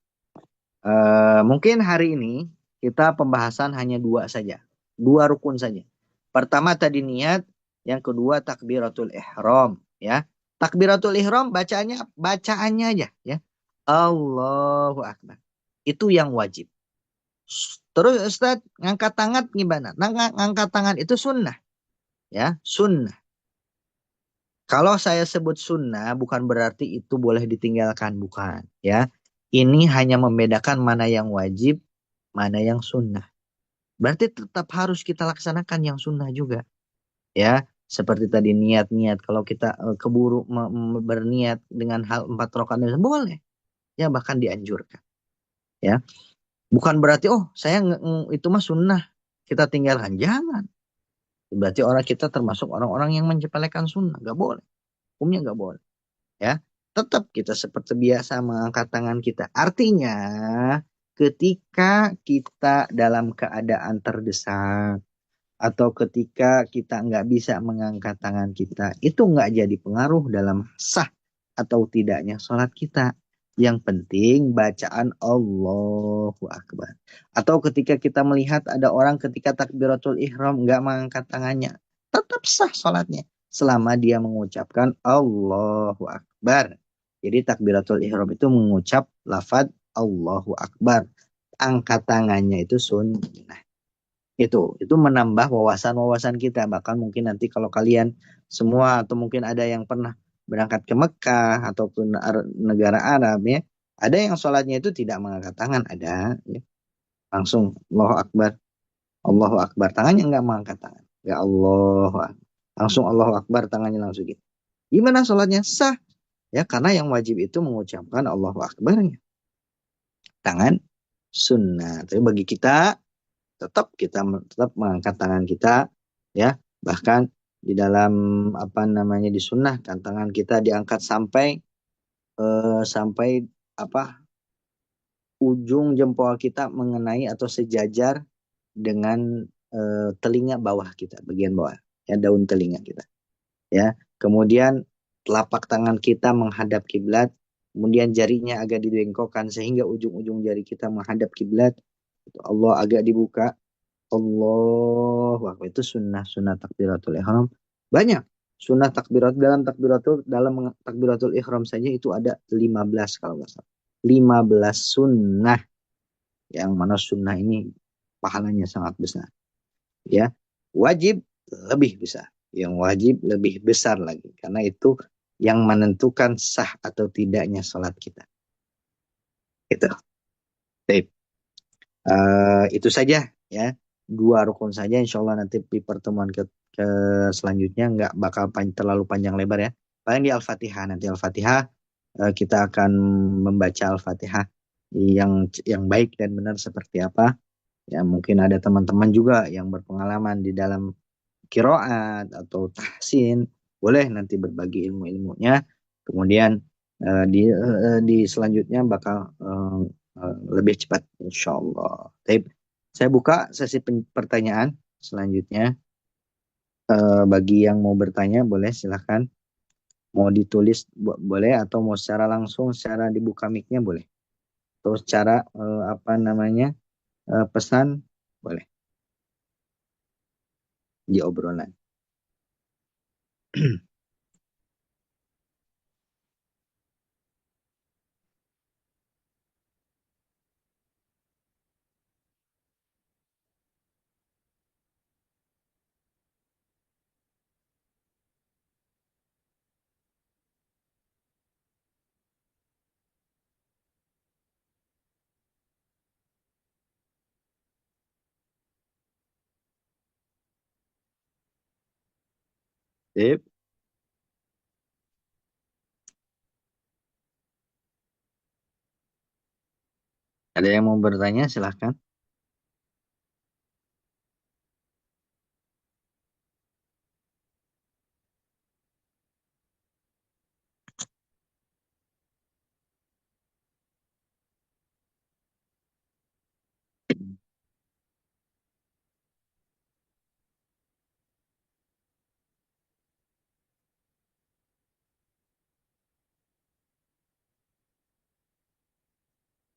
Mungkin hari ini kita pembahasan hanya dua saja. Dua rukun saja. Pertama tadi niat, yang kedua takbiratul ihram, ya. Takbiratul ihram bacaannya aja, ya. Allahu Akbar. Itu yang wajib. Terus Ustaz, ngangkat tangan gimana? Ngangkat tangan itu sunnah, ya, sunnah. Kalau saya sebut sunnah bukan berarti itu boleh ditinggalkan, bukan, ya. Ini hanya membedakan mana yang wajib, mana yang sunnah. Berarti tetap harus kita laksanakan yang sunnah juga, ya. Seperti tadi niat-niat, kalau kita keburu berniat dengan hal 4 rakaat boleh, ya, bahkan dianjurkan, ya. Bukan berarti saya itu mah sunnah kita tinggalkan, jangan. Berarti kita termasuk orang-orang yang menyepelekan sunnah, nggak boleh, hukumnya nggak boleh, ya. Tetap kita seperti biasa mengangkat tangan kita. Artinya ketika kita dalam keadaan terdesak atau ketika kita nggak bisa mengangkat tangan kita, itu nggak jadi pengaruh dalam sah atau tidaknya sholat kita. Yang penting bacaan Allahu Akbar. Atau ketika kita melihat ada orang ketika takbiratul ihram nggak mengangkat tangannya, tetap sah sholatnya selama dia mengucapkan Allahu Akbar. Jadi takbiratul ihram itu mengucap lafaz Allahu Akbar. Angkat tangannya itu sunnah. Itu menambah wawasan-wawasan kita. Bahkan mungkin nanti kalau kalian semua atau mungkin ada yang pernah berangkat ke Mekah ataupun negara Arab, ya, ada yang sholatnya itu tidak mengangkat tangan, ada, ya. Langsung Allahu Akbar, Allahu Akbar, tangannya nggak mengangkat tangan, ya Allah, langsung Allahu Akbar, tangannya langsung gitu. Gimana sholatnya? Sah, ya, karena yang wajib itu mengucapkan Allahu Akbarnya, tangan sunnah. Tapi bagi kita tetap mengangkat tangan kita, ya. Bahkan di dalam disunahkan tangan kita diangkat sampai ujung jempol kita mengenai atau sejajar dengan telinga bawah kita, bagian bawah, ya, daun telinga kita, ya. Kemudian telapak tangan kita menghadap kiblat, kemudian jarinya agak dibengkokkan sehingga ujung-ujung jari kita menghadap kiblat. Allah agak dibuka. Allahu Akbar, itu sunnah takbiratul ihram. Banyak sunnah dalam takbiratul ihram saja itu ada 15 kalau nggak salah. 15 sunnah, yang mana sunnah ini pahalanya sangat besar, ya. Wajib lebih besar, yang wajib lebih besar lagi, karena itu yang menentukan sah atau tidaknya sholat kita. Itu. Itu saja, ya. 2 rukun saja, insya Allah nanti di pertemuan ke selanjutnya nggak bakal terlalu panjang lebar, ya. Paling di Al-Fatihah, nanti Al-Fatihah kita akan membaca Al-Fatihah yang baik dan benar seperti apa. Ya, mungkin ada teman-teman juga yang berpengalaman di dalam kiroat atau tahsin, boleh nanti berbagi ilmu-ilmunya. Kemudian di selanjutnya bakal lebih cepat, insya Allah. Baik, saya buka sesi pertanyaan selanjutnya. Bagi yang mau bertanya, boleh silahkan. Mau ditulis boleh, atau mau secara langsung, secara dibuka mic-nya boleh. Atau secara apa namanya pesan, boleh di obrolan. Sip. Ada yang mau bertanya, silahkan.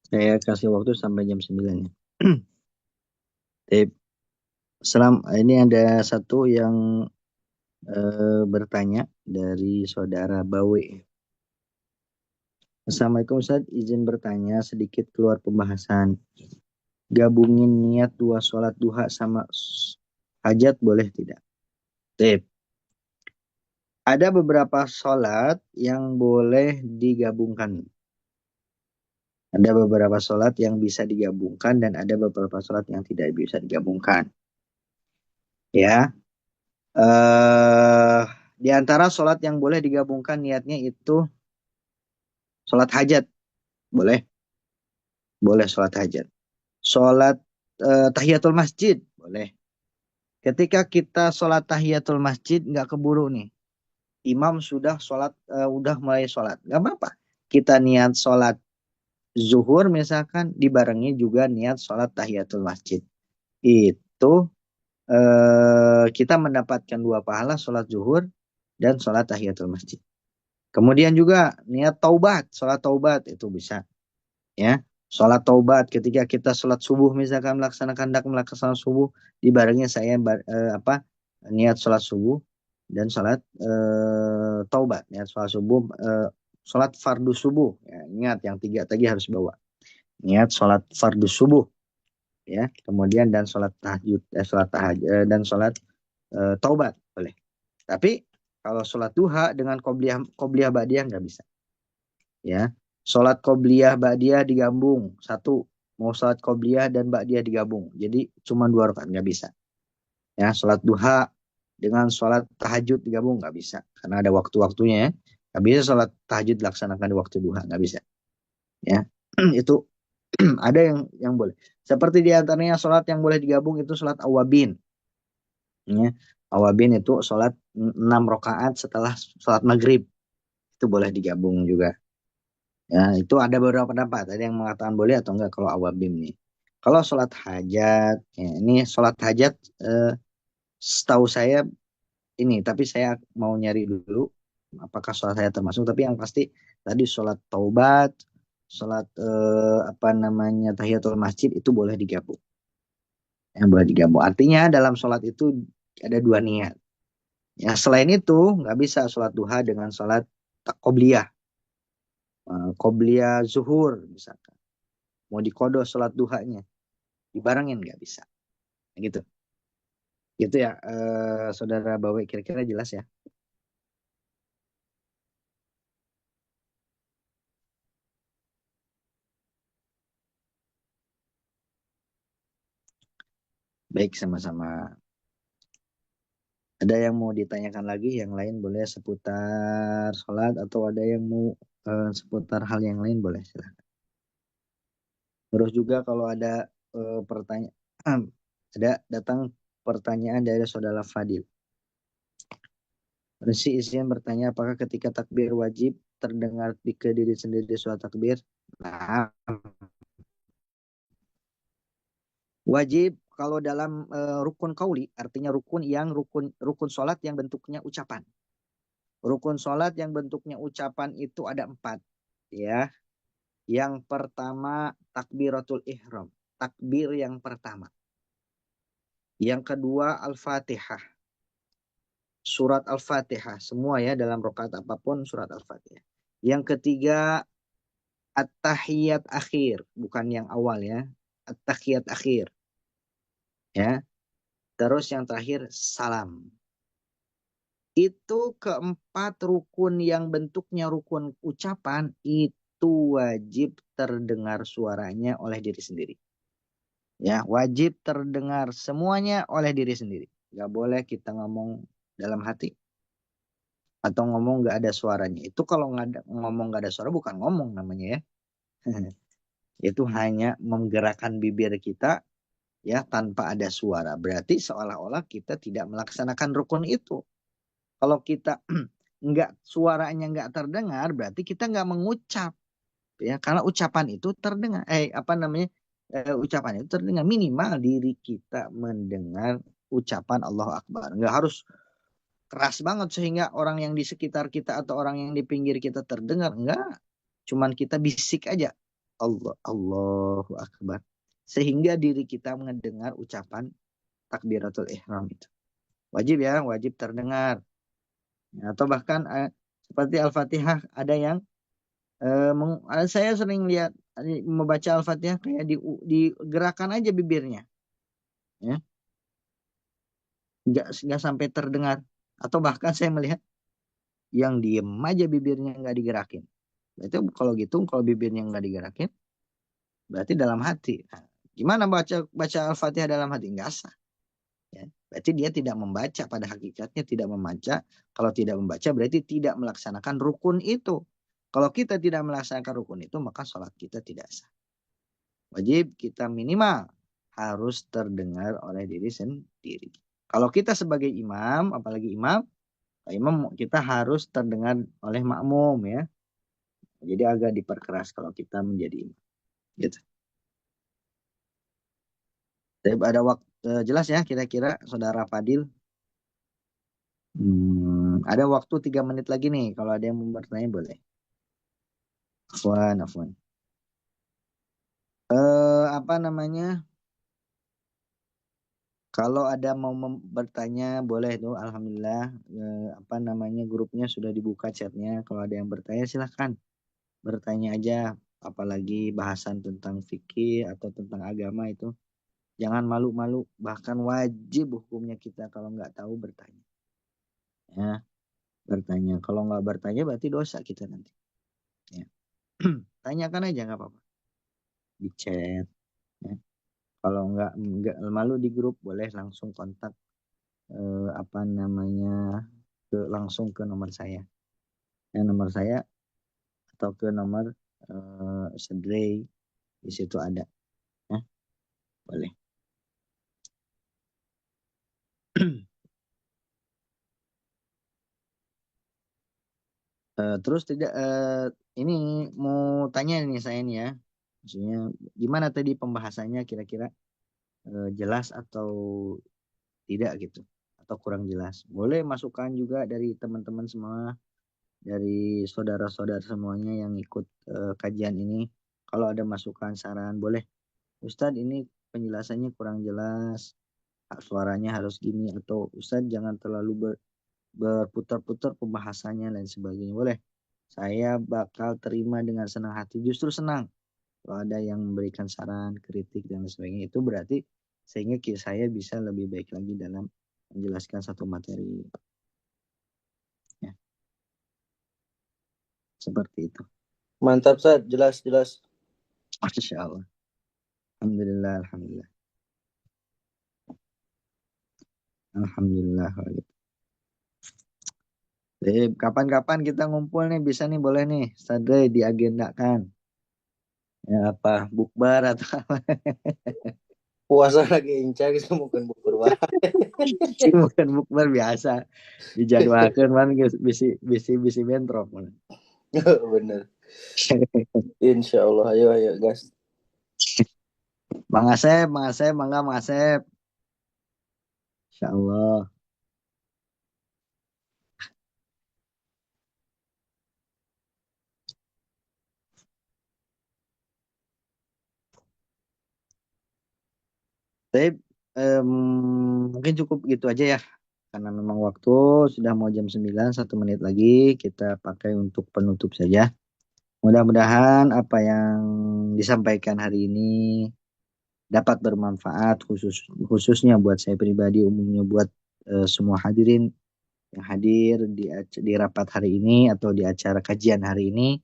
Saya kasih waktu sampai jam 9 ya. Sip. Ini ada satu yang bertanya dari saudara Bawe. Assalamualaikum Ustaz, izin bertanya sedikit keluar pembahasan. Gabungin niat 2 sholat duha sama hajat boleh tidak? Sip. Ada beberapa sholat yang boleh digabungkan. Ada beberapa sholat yang bisa digabungkan dan ada beberapa sholat yang tidak bisa digabungkan. Ya, eh di antara sholat yang boleh digabungkan niatnya itu sholat hajat, boleh, boleh sholat hajat. Sholat tahiyatul masjid, boleh. Ketika kita sholat tahiyatul masjid nggak keburu nih, imam sudah sholat, udah mulai sholat, nggak apa-apa. Kita niat sholat zuhur misalkan dibarengi juga niat sholat tahiyatul masjid. Itu kita mendapatkan 2 pahala sholat zuhur dan sholat tahiyatul masjid. Kemudian juga niat taubat, sholat taubat itu bisa. Ya, sholat taubat ketika kita sholat subuh misalkan melaksanakan hendak melaksanakan subuh dibarengi saya apa niat sholat subuh dan sholat taubat, niat sholat subuh, sholat fardu subuh. Ya, ingat yang 3 tadi harus bawa. Niat sholat fardu subuh, ya, kemudian dan sholat tahajud, sholat tahajud dan sholat taubat boleh. Tapi kalau sholat duha dengan qobliyah qobliyah ba'diyah nggak bisa. Ya, sholat qobliyah ba'diyah digabung satu, mau sholat qobliyah dan ba'diyah digabung, jadi cuma 2 rakaat nggak bisa. Ya, sholat duha dengan sholat tahajud digabung nggak bisa karena ada waktu-waktunya ya. Nggak bisa sholat tahajud dilaksanakan di waktu duha, nggak bisa. Ya, itu ada yang boleh. Seperti diantaranya sholat yang boleh digabung itu sholat awabin. Ya, awabin itu sholat 6 rakaat setelah sholat maghrib, itu boleh digabung juga. Ya, itu ada beberapa pendapat. Ada yang mengatakan boleh atau enggak kalau awabim nih. Kalau sholat hajat, ya, ini sholat hajat setahu saya ini, tapi saya mau nyari dulu apakah sholat hajat termasuk. Tapi yang pasti tadi sholat taubat, sholat apa namanya tahiyatul masjid itu boleh digabung. Yang boleh digabung. Artinya dalam sholat itu ada 2 niat. Ya, selain itu nggak bisa sholat duha dengan sholat qobliyah, qobliyah zuhur misalkan. Mau dikodo sholat duhanya, dibarengin nggak bisa. Gitu. Gitu ya, Saudara Bawe, kira-kira jelas ya. Baik, sama-sama. Ada yang mau ditanyakan lagi, yang lain boleh seputar sholat atau ada yang mau seputar hal yang lain boleh silahkan. Terus juga kalau ada pertanyaan, Ada datang pertanyaan dari saudara Fadil. Resi izin bertanya apakah ketika takbir wajib terdengar di ke diri sendiri suara takbir? Nah, wajib kalau dalam rukun kauli artinya rukun rukun sholat yang bentuknya ucapan. Rukun sholat yang bentuknya ucapan itu ada 4. Ya, yang pertama takbiratul ihram, takbir yang pertama. Yang kedua al-fatihah, surat al-fatihah semua ya dalam rakaat apapun surat al-fatihah. Yang ketiga at-tahiyat akhir, bukan yang awal ya, at-tahiyat akhir ya. Terus yang terakhir salam. Itu keempat rukun yang bentuknya rukun ucapan itu wajib terdengar suaranya oleh diri sendiri. Ya, wajib terdengar semuanya oleh diri sendiri. Gak boleh kita ngomong dalam hati atau ngomong gak ada suaranya. Itu kalau ngomong gak ada suara bukan ngomong namanya ya. Itu hanya menggerakkan bibir kita ya tanpa ada suara. Berarti seolah-olah kita tidak melaksanakan rukun itu. Kalau kita nggak suaranya nggak terdengar, berarti kita nggak mengucap ya. Karena ucapan itu terdengar. Apa namanya? Ucapan itu terdengar minimal diri kita mendengar ucapan Allahu Akbar. Nggak harus keras banget sehingga orang yang di sekitar kita atau orang yang di pinggir kita terdengar. Enggak. Cuman kita bisik aja. Allahu Akbar. Sehingga diri kita mendengar ucapan takbiratul ihram itu. Wajib ya, wajib terdengar. Ya, atau bahkan seperti Al-Fatihah ada yang saya sering lihat membaca Al-Fatihah kayak digerakkan aja bibirnya. Ya. Nggak sampai terdengar. Atau bahkan saya melihat yang diem aja bibirnya nggak digerakin. Berarti kalau gitu, kalau bibirnya nggak digerakin, berarti dalam hati. Nah, gimana baca baca Al-Fatihah dalam hati? Nggak sah. Ya. Berarti dia tidak membaca pada hakikatnya tidak membaca. Kalau tidak membaca berarti tidak melaksanakan rukun itu. Kalau kita tidak melaksanakan rukun itu maka sholat kita tidak sah. Wajib kita minimal harus terdengar oleh diri sendiri. Kalau kita sebagai imam, apalagi imam kita harus terdengar oleh makmum ya. Jadi agak diperkeras kalau kita menjadi imam. Gitu. Tapi ada waktu jelas ya kira-kira saudara Fadil. Ada waktu 3 menit lagi nih. Kalau ada yang mau bertanya boleh. Afwan, afwan. Apa namanya? Kalau ada mau bertanya boleh tuh. Alhamdulillah. Apa namanya grupnya sudah dibuka chatnya. Kalau ada yang bertanya silahkan bertanya aja. Apalagi bahasan tentang fikih atau tentang agama itu. Jangan malu-malu. Bahkan wajib hukumnya kita kalau nggak tahu bertanya. Ya, bertanya. Kalau nggak bertanya berarti dosa kita nanti. Ya. Tanyakan aja nggak apa-apa. Di chat. Ya. Kalau nggak malu di grup boleh langsung kontak apa namanya langsung ke nomor saya. Nomor saya atau ke nomor Sedrey di situ ada. Ya, boleh. Terus tidak ini mau tanya nih saya nih ya. Maksudnya gimana tadi pembahasannya kira-kira jelas atau tidak gitu atau kurang jelas. Boleh masukan juga dari teman-teman semua, dari saudara-saudara semuanya yang ikut kajian ini. Kalau ada masukan saran boleh. Ustadz ini penjelasannya kurang jelas. Suaranya harus gini atau Ustadz jangan terlalu berputar-putar pembahasannya dan sebagainya. Boleh. Saya bakal terima dengan senang hati. Justru senang kalau ada yang memberikan saran, kritik dan sebagainya. Itu berarti sehingga saya bisa lebih baik lagi dalam menjelaskan satu materi. Ya, seperti itu. Mantap, Ustaz. Jelas, jelas. Masya Allah. Alhamdulillah, alhamdulillah. Alhamdulillah. Jadi kapan-kapan kita ngumpul nih bisa nih boleh nih Sadre diagendakan. Ya apa bukber atau apa. Puasa lagi incar kita bukan bukur wah. Sing bukan bukber biasa dijadwalkan man geus bisi bentrok man. Bener. Insya Allah. Ayo ayo gas. Mang Asep, mangga Mang Asep. Insyaallah. Tapi mungkin cukup gitu aja ya. Karena memang waktu sudah mau jam 9, 1 menit lagi kita pakai untuk penutup saja. Mudah-mudahan apa yang disampaikan hari ini dapat bermanfaat khususnya buat saya pribadi, umumnya buat semua hadirin yang hadir di rapat hari ini atau di acara kajian hari ini.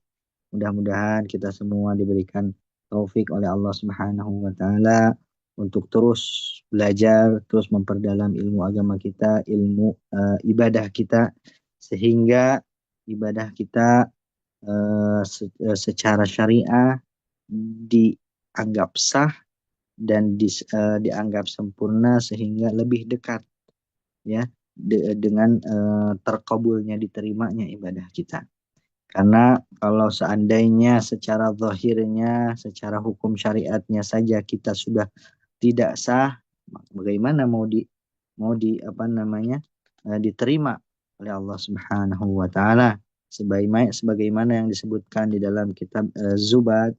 Mudah-mudahan kita semua diberikan taufik oleh Allah Subhanahu wa taala untuk terus belajar, terus memperdalam ilmu agama kita, ilmu ibadah kita sehingga ibadah kita secara syariah dianggap sah dan dianggap sempurna sehingga lebih dekat ya dengan terkabulnya diterimanya ibadah kita. Karena kalau seandainya secara zahirnya, secara hukum syariatnya saja kita sudah tidak sah, bagaimana mau di apa namanya diterima oleh Allah Subhanahu wa taala sebagaimana yang disebutkan di dalam kitab Zubad,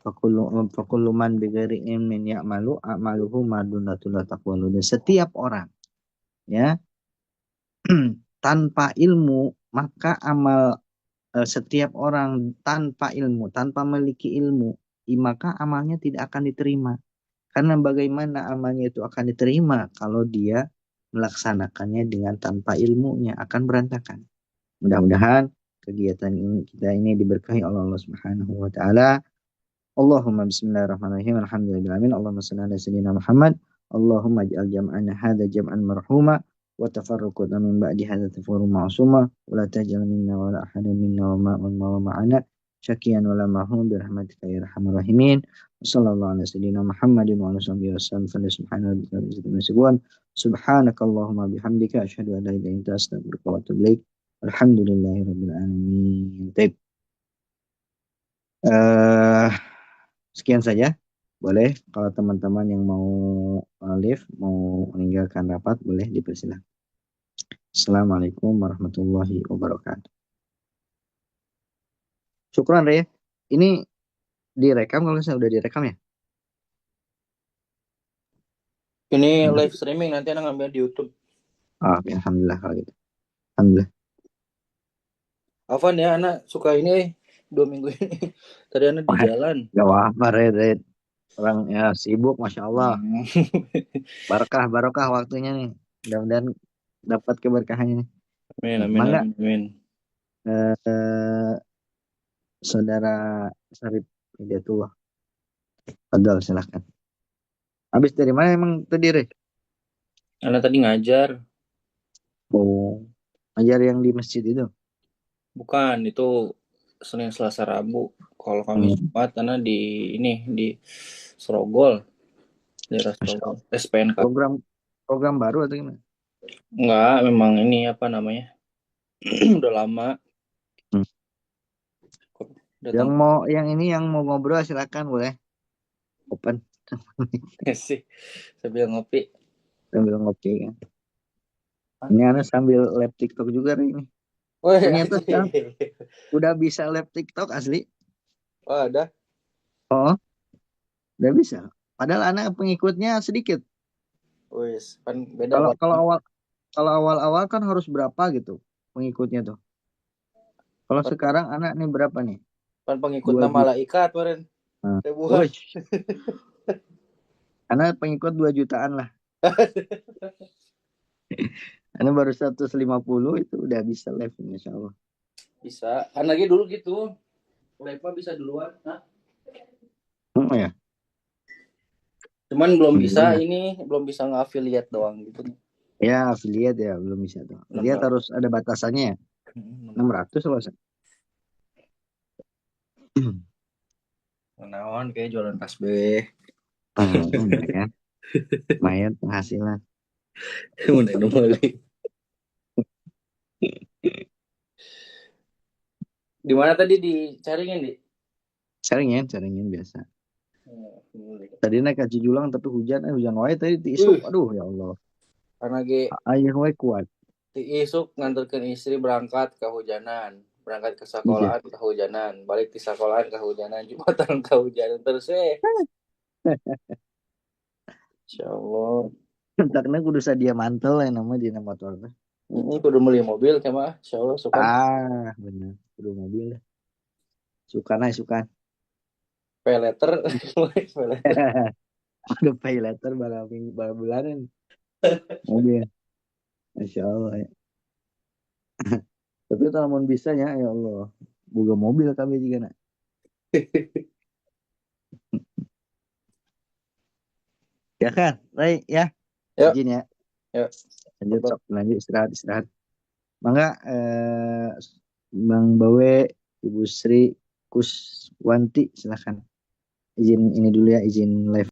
fakullu man bighairi ilmin ya'malu a'maluhu madunatul taqwalu. Dan setiap orang ya tanpa ilmu maka amal setiap orang tanpa ilmu, tanpa memiliki ilmu, maka amalnya tidak akan diterima. Karena bagaimana amalnya itu akan diterima kalau dia melaksanakannya dengan tanpa ilmunya akan berantakan. Mudah-mudahan kegiatan ini kita ini diberkahi oleh Allah Subhanahu wa taala. Allahumma bismillahirrahmanirrahim. Alhamdulillahirabbil alamin. Allahumma shalli ala sayyidina Muhammad. Allahumma ij'al jam'ana hadza jam'an marhuma wa tafarruquna min ba'di hadza tafarruqan ma'suma wa la taj'al minna wa la ahadan minna wa ma'ana syakiyan wa la mahum bi rahmatika ya arhamar rahimin. Sallallahu ala sayyidina Muhammadin wa ala sahbihi wasallam. Subhana rabbika rabbil izzati amma yasifun. Subhanakallahumma bihamdika asyhadu an la ilaha illa anta astaghfiruka wa atubu ilaik. Alhamdulillahirabbil alamin. Baik. Eh Sekian saja. Boleh kalau teman-teman yang mau live, mau meninggalkan rapat, boleh dipersilakan. Assalamualaikum warahmatullahi wabarakatuh. Syukran, Re. Ini direkam kalau saya udah direkam ya? Ini live streaming nanti anak ngambil di YouTube. Oke, alhamdulillah kalau gitu. Alhamdulillah. Afan ya anak suka ini 2 minggu ini. Tadi anak di jalan. Gak apa-apa, Re. Orang ya sibuk, Masya Allah. Barokah waktunya nih. Mudah-mudahan dapat keberkahannya nih. Amin, amin, Mangga, amin, amin. Saudara Sarip Hidayatullah. Fadal, silahkan. Habis dari mana emang tadi, Re? Anak tadi ngajar. Oh, ngajar yang di masjid itu? Bukan, itu Senin, Selasa, Rabu. Kalau Kamis, Jumat, anak di ini di Serogol, daerah Serogol, SPNK. Program baru atau gimana? Enggak, memang ini apa namanya? Udah lama. Yang mau ngobrol silakan, boleh. Open. sih sambil ngopi. Sambil ngopi kan. Ini anak sambil live TikTok juga nih ini. Woi, Ternyata sekarang udah bisa live TikTok asli. oh, ada. Oh, udah bisa. Padahal anak pengikutnya sedikit. Wis, kan beda Pak. Kalau awal kan harus berapa gitu pengikutnya tuh. Kalau sekarang anak nih berapa nih? Kan pengikut nama malaikat kemarin. Ribuan. Anak pengikut 2 jutaan lah. Anak baru 150 itu udah bisa live, Masya Allah. Bisa. Kan lagi dulu gitu. Live bisa duluan. Nah. Oh ya. Cuman belum bisa ini, belum bisa nge-affiliate doang gitu. Ya, affiliate ya belum bisa tuh. Affiliate harus ada batasannya ya. 600 loh. Naon kayak jualan tasbih. Ya. Lumayan penghasilan. Mun anu meuli. Di mana tadi dicaringin, Di? Caringin biasa. Meuli. Tadi naik ke Cijulang tapi hujan wae tadi di isuk. Aduh ya Allah. Karena ge Ayah wae kuat. ti isuk nganterkeun istri berangkat kehujanan, berangkat ke Iya. sekolahan kehujanan, balik di sekolahan kehujanan, Jumatan kehujanan terus Insyaallah. Entakna kudu sadia mantel yang nama dina motor teh. Kudu meuli mobil teh mah, insyaallah sukan Bener. Kudu mobil dah. Sukan aja sukan. pay letter, pay letter. Udah pay later bala bulanan. Mobil. Masya Allah ya. Tapi kalau bisa ya Allah. Boga mobil kami juga nak. Ya kan? Baik ya. Yuk, Izin ya. yuk. Lanjut sok lanjut istirahat. Mangga Bang Bawe, Ibu Sri Kuswanti silakan. Izin ini dulu ya, izin live.